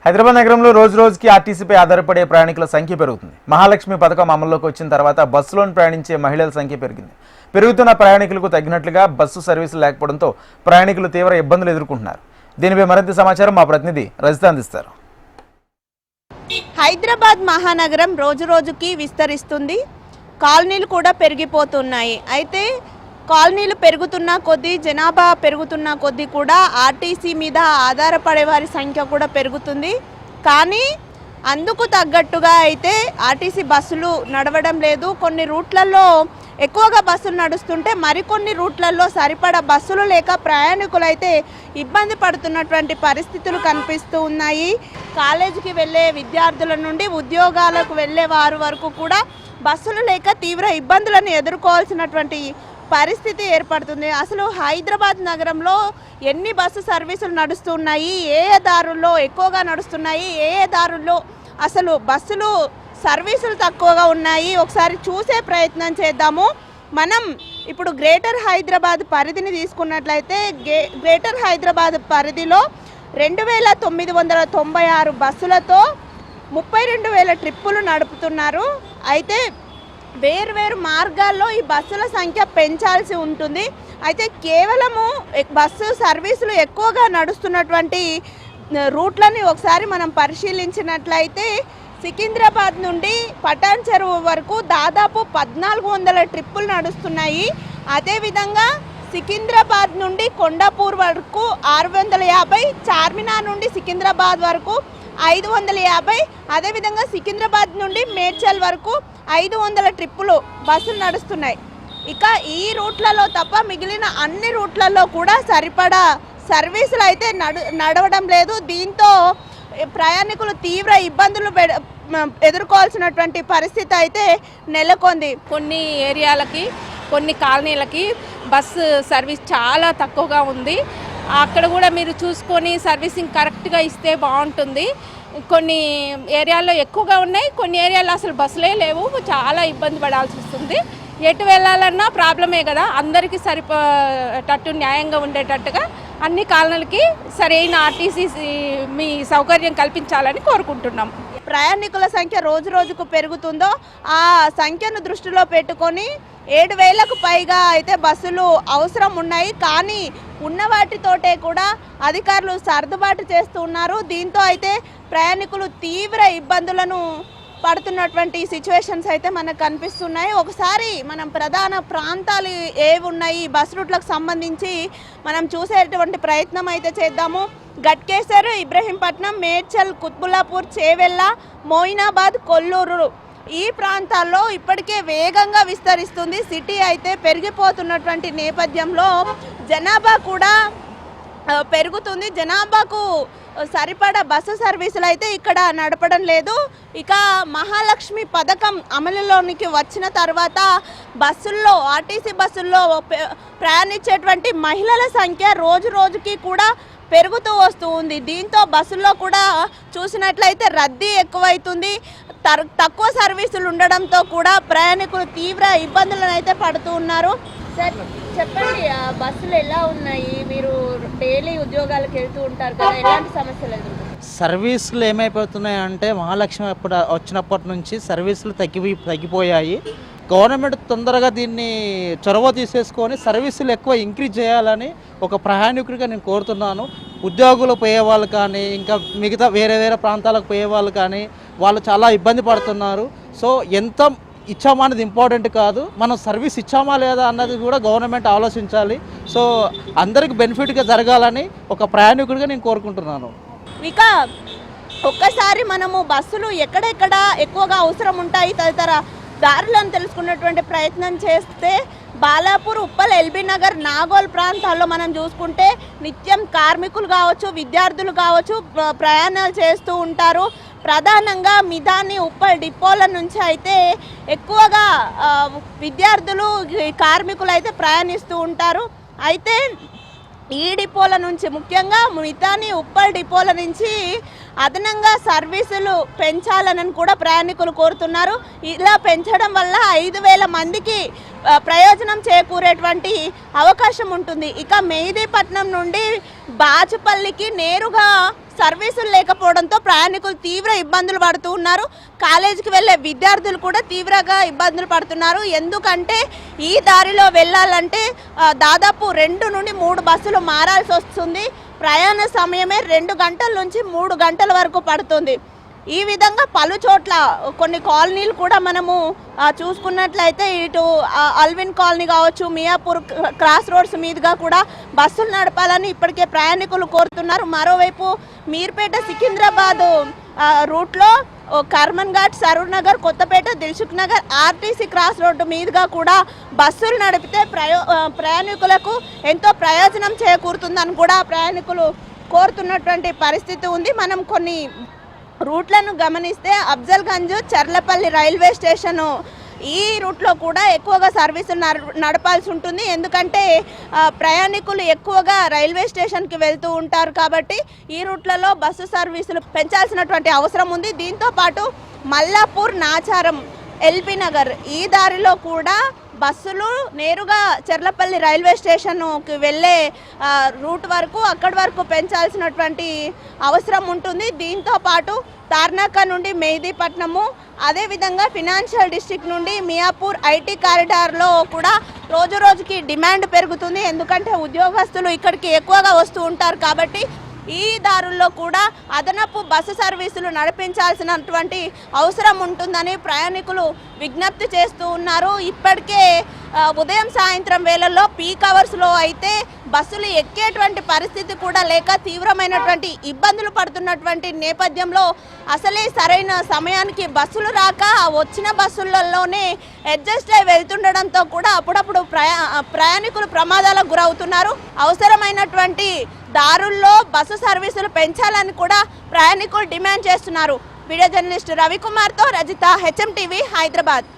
హైదరాబాద్ నగరంలో రోజు రోజుకి ఆర్టీసీపై ఆధారపడే ప్రయాణికుల సంఖ్య పెరుగుతుంది. మహాలక్ష్మి పథకం అమల్లోకి వచ్చిన తర్వాత బస్సులోని ప్రయాణించే మహిళల సంఖ్య పెరిగింది. పెరుగుతున్న ప్రయాణికులకు తగినట్లుగా బస్సు సర్వీసులు లేకపోవడంతో ప్రయాణికులు తీవ్ర ఇబ్బందులు ఎదుర్కొంటున్నారు. దీనిపై మరింత సమాచారం మా ప్రతినిధి రజిత అందిస్తారు. హైదరాబాద్ మహానగరం రోజు రోజుకి విస్తరిస్తుంది. కాలనీలు కూడా పెరిగిపోతున్నాయి. అయితే కాలనీలు పెరుగుతున్న కొద్దీ, జనాభా పెరుగుతున్న కొద్దీ కూడా ఆర్టీసీ మీద ఆధారపడే వారి సంఖ్య కూడా పెరుగుతుంది. కానీ అందుకు తగ్గట్టుగా అయితే ఆర్టీసీ బస్సులు నడవడం లేదు. కొన్ని రూట్లలో ఎక్కువగా బస్సులు నడుస్తుంటే మరికొన్ని రూట్లలో సరిపడా బస్సులు లేక ప్రయాణికులు అయితే ఇబ్బంది పడుతున్నటువంటి పరిస్థితులు కనిపిస్తూ ఉన్నాయి. కాలేజీకి వెళ్ళే విద్యార్థుల నుండి ఉద్యోగాలకు వెళ్ళే వారి వరకు కూడా బస్సులు లేక తీవ్ర ఇబ్బందులను ఎదుర్కోవాల్సినటువంటి పరిస్థితి ఏర్పడుతుంది. అసలు హైదరాబాద్ నగరంలో ఎన్ని బస్సు సర్వీసులు నడుస్తున్నాయి, ఏ దారుల్లో ఎక్కువగా నడుస్తున్నాయి, ఏ దారుల్లో అసలు బస్సులు సర్వీసులు తక్కువగా ఉన్నాయి, ఒకసారి చూసే ప్రయత్నం చేద్దాము. మనం ఇప్పుడు గ్రేటర్ హైదరాబాద్ పరిధిని తీసుకున్నట్లయితే గ్రేటర్ హైదరాబాద్ పరిధిలో 2996 బస్సులతో 32,000 ట్రిప్పులు నడుపుతున్నారు. అయితే వేర్వేరు మార్గాల్లో ఈ బస్సుల సంఖ్య పెంచాల్సి ఉంటుంది. అయితే కేవలము బస్సు సర్వీసులు ఎక్కువగా నడుస్తున్నటువంటి రూట్లని ఒకసారి మనం పరిశీలించినట్లయితే సికింద్రాబాద్ నుండి పటాన్ చెరువు వరకు దాదాపు 1400 ట్రిప్పులు నడుస్తున్నాయి. అదేవిధంగా సికింద్రాబాద్ నుండి కొండాపూర్ వరకు 650, చార్మినార్ నుండి సికింద్రాబాద్ వరకు 550, అదేవిధంగా సికింద్రాబాద్ నుండి మేడ్చల్ వరకు 500 ట్రిప్పులు బస్సులు నడుస్తున్నాయి. ఇక ఈ రూట్లలో తప్ప మిగిలిన అన్ని రూట్లలో కూడా సరిపడా సర్వీసులు అయితే నడవడం లేదు. దీంతో ప్రయాణికులు తీవ్ర ఇబ్బందులు ఎదుర్కోవాల్సినటువంటి పరిస్థితి అయితే నెలకొంది. కొన్ని ఏరియాలకి, కొన్ని కాలనీలకి బస్సు సర్వీస్ చాలా తక్కువగా ఉంది. అక్కడ కూడా మీరు చూసుకొని సర్వీసింగ్ కరెక్ట్గా ఇస్తే బాగుంటుంది. కొన్ని ఏరియాల్లో ఎక్కువగా ఉన్నాయి, కొన్ని ఏరియాలో అసలు బస్సులే లేవు. చాలా ఇబ్బంది పడాల్సి వస్తుంది. ఎటు వెళ్ళాలన్నా ప్రాబ్లమే కదా. అందరికీ సరిపేటట్టు, న్యాయంగా ఉండేటట్టుగా అన్ని కాలనీలకి సరైన ఆర్టీసీ మీ సౌకర్యం కల్పించాలని కోరుకుంటున్నాం. ప్రయాణికుల సంఖ్య రోజు రోజుకు పెరుగుతుందో ఆ సంఖ్యను దృష్టిలో పెట్టుకొని 7,000కు పైగా అయితే బస్సులు అవసరం ఉన్నాయి. కానీ ఉన్న వాటితోటే కూడా అధికారులు సర్దుబాటు చేస్తూ ఉన్నారు. దీంతో అయితే ప్రయాణికులు తీవ్ర ఇబ్బందులను పడుతున్నటువంటి సిచ్యువేషన్స్ అయితే మనకు కనిపిస్తున్నాయి. ఒకసారి మనం ప్రధాన ప్రాంతాలు ఏవి ఉన్నాయి బస్ రూట్లకు సంబంధించి మనం చూసేటువంటి ప్రయత్నం అయితే చేద్దాము. గట్కేసర్, ఇబ్రహీంపట్నం, మేడ్చల్, కుత్బుల్లాపూర్, చేవెళ్ళ, మోయినాబాద్, కొల్లూరు ఈ ప్రాంతాల్లో ఇప్పటికే వేగంగా విస్తరిస్తుంది. సిటీ అయితే పెరిగిపోతున్నటువంటి నేపథ్యంలో జనాభా కూడా పెరుగుతుంది. జనాభాకు సరిపడా బస్సు సర్వీసులు అయితే ఇక్కడ నడపడం లేదు. ఇక మహాలక్ష్మి పథకం అమలులోనికి వచ్చిన తర్వాత బస్సుల్లో, ఆర్టీసీ బస్సుల్లో ప్రయాణించేటువంటి మహిళల సంఖ్య రోజు రోజుకి కూడా పెరుగుతూ వస్తూ ఉంది. దీంతో బస్సుల్లో కూడా చూసినట్లయితే రద్దీ ఎక్కువైతుంది. తక్కువ సర్వీసులు ఉండడంతో కూడా ప్రయాణికులు తీవ్ర ఇబ్బందులను అయితే పడుతూ ఉన్నారు. సార్ చెప్పండి, ఆ బస్సులు ఎలా ఉన్నాయి? మీరు డైలీ ఉద్యోగాలకు వెళ్తూ ఉంటారు కదా, ఎలాంటి సమస్యలు ఎదుర్కొంటారు? సర్వీసులు ఏమైపోతున్నాయంటే మహాలక్ష్మి వచ్చినప్పటి నుంచి సర్వీసులు తగ్గిపోయాయి. గవర్నమెంట్ తొందరగా దీన్ని చొరవ తీసేసుకొని సర్వీసులు ఎక్కువ ఇంక్రీజ్ చేయాలని ఒక ప్రయాణికుడిగా నేను కోరుతున్నాను. ఉద్యోగులు పోయేవాళ్ళు కానీ, ఇంకా మిగతా వేరే ప్రాంతాలకు పోయేవాళ్ళు కానీ వాళ్ళు చాలా ఇబ్బంది పడుతున్నారు. సో ఎంత ఇచ్చామా అనేది ఇంపార్టెంట్ కాదు, మనం సర్వీస్ ఇచ్చామా లేదా అన్నది కూడా గవర్నమెంట్ ఆలోచించాలి. సో అందరికి బెనిఫిట్గా జరగాలని ఒక ప్రయాణికుడిగా నేను కోరుకుంటున్నాను. ఇక ఒక్కసారి మనము బస్సులు ఎక్కడెక్కడ ఎక్కువగా అవసరం ఉంటాయి తదితర దారులను తెలుసుకున్నటువంటి ప్రయత్నం చేస్తే బాలాపూర్, ఉప్పల్, ఎల్బీ నగర్, నాగోల్ ప్రాంతాల్లో మనం చూసుకుంటే నిత్యం కార్మికులు కావచ్చు, విద్యార్థులు కావచ్చు ప్రయాణాలు చేస్తూ ఉంటారు. ప్రధానంగా మిధాని, ఉప్పల్ డిపోల నుంచి అయితే ఎక్కువగా విద్యార్థులు, కార్మికులు అయితే ప్రయాణిస్తూ ఉంటారు. అయితే ఈ డిపోల నుంచి, ముఖ్యంగా మిధాని, ఉప్పల్ డిపోల నుంచి అదనంగా సర్వీసులు పెంచాలని కూడా ప్రయాణికులు కోరుతున్నారు. ఇలా పెంచడం వల్ల 5,000 మందికి ప్రయోజనం చేకూరేటువంటి అవకాశం ఉంటుంది. ఇక మెహదీపట్నం నుండి బాచుపల్లికి నేరుగా సర్వీసులు లేకపోవడంతో ప్రయాణికులు తీవ్ర ఇబ్బందులు పడుతూ ఉన్నారు. కాలేజీకి వెళ్ళే విద్యార్థులు కూడా తీవ్రంగా ఇబ్బందులు పడుతున్నారు. ఎందుకంటే ఈ దారిలో వెళ్ళాలంటే దాదాపు 2 నుండి 3 బస్సులు మారాల్సి వస్తుంది. ప్రయాణ సమయమే 2 గంటల నుంచి 3 గంటల వరకు పడుతుంది. ఈ విధంగా పలు చోట్ల కొన్ని కాలనీలు కూడా మనము చూసుకున్నట్లయితే ఇటు అల్విన్ కాలనీ కావచ్చు, మియాపూర్ క్రాస్ రోడ్స్ మీదుగా కూడా బస్సులు నడపాలని ఇప్పటికే ప్రయాణికులు కోరుతున్నారు. మరోవైపు మీర్పేట సికింద్రాబాద్ రూట్లో Karman Ghat, Saroor Nagar, Kothapet, Dilsukh Nagar, RTC cross road మీదుగా కూడా బస్సులు నడిపితే ప్రయాణికులకు ఎంతో ప్రయోజనం చేకూరుతుందని కూడా ప్రయాణికులు కోరుతున్నటువంటి పరిస్థితి ఉంది. మనం కొన్ని రూట్లను గమనిస్తే అఫ్జల్గంజ్, చర్లపల్లి రైల్వే స్టేషను ఈ రూట్లో కూడా ఎక్కువగా సర్వీసులు నడపాల్సి ఉంటుంది. ఎందుకంటే ప్రయాణికులు ఎక్కువగా రైల్వే స్టేషన్కి వెళ్తూ ఉంటారు కాబట్టి ఈ రూట్లలో బస్సు సర్వీసులు పెంచాల్సినటువంటి అవసరం ఉంది. దీంతోపాటు మల్లాపూర్, నాచారం, ఎల్బీ నగర్ ఈ దారిలో కూడా బస్సులు నేరుగా చర్లపల్లి రైల్వే స్టేషన్కి వెళ్ళే రూట్ వరకు అక్కడి వరకు పెంచాల్సినటువంటి అవసరం ఉంటుంది. దీంతో పాటు తార్నాక నుండి మెహదీపట్నము, అదేవిధంగా ఫినాన్షియల్ డిస్ట్రిక్ట్ నుండి మియాపూర్ ఐటీ కారిడార్లో కూడా రోజు రోజుకి డిమాండ్ పెరుగుతుంది. ఎందుకంటే ఉద్యోగస్తులు ఇక్కడికి ఎక్కువగా వస్తూ ఉంటారు కాబట్టి ఈ దారుల్లో కూడా అదనపు బస్సు సర్వీసులు నడిపించాల్సినటువంటి అవసరం ఉంటుందని ప్రయాణికులు విజ్ఞప్తి చేస్తూ ఉన్నారు. ఇప్పటికే ఉదయం సాయంత్రం వేళల్లో పీక్ అవర్స్లో అయితే బస్సులు ఎక్కేటువంటి పరిస్థితి కూడా లేక తీవ్రమైనటువంటి ఇబ్బందులు పడుతున్నటువంటి నేపథ్యంలో అసలే సరైన సమయానికి బస్సులు రాక వచ్చిన బస్సులలోనే అడ్జస్ట్ అయి వెళ్తుండడంతో కూడా అప్పుడప్పుడు ప్రయాణికులు ప్రమాదాలకు గురవుతున్నారు. అవసరమైనటువంటి దారుల్లో బస్సు సర్వీసులు పెంచాలని కూడా ప్రయాణికులు డిమాండ్ చేస్తున్నారు. వీడియో జర్నలిస్ట్ రవికుమార్తో రజిత, హెచ్ఎం టీవీ, హైదరాబాద్.